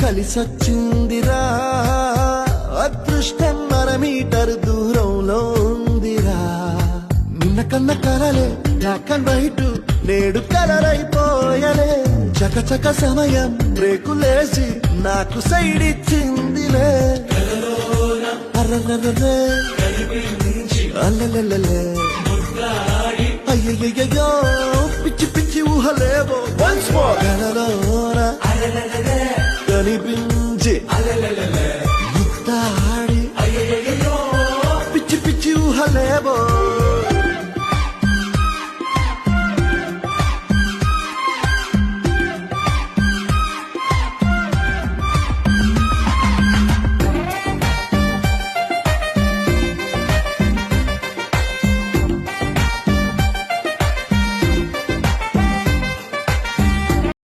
కలిసొచ్చిందిరా అదృష్టం అర మీటర్ దూరంలో ఉందిరా నిన్న కన్న కలలే బ్లాక్ అండ్ వైట్ నేడు కలర్ అయిపోయలే చకచక సమయం బ్రేకులేసి నాకు సైడ్ ఇచ్చిందిలే అర్రర్రర్రే అల్లెల్లెల్లె అయ్యయ్యో పిచ్చి పిచ్చి ఊహలేవో కలలో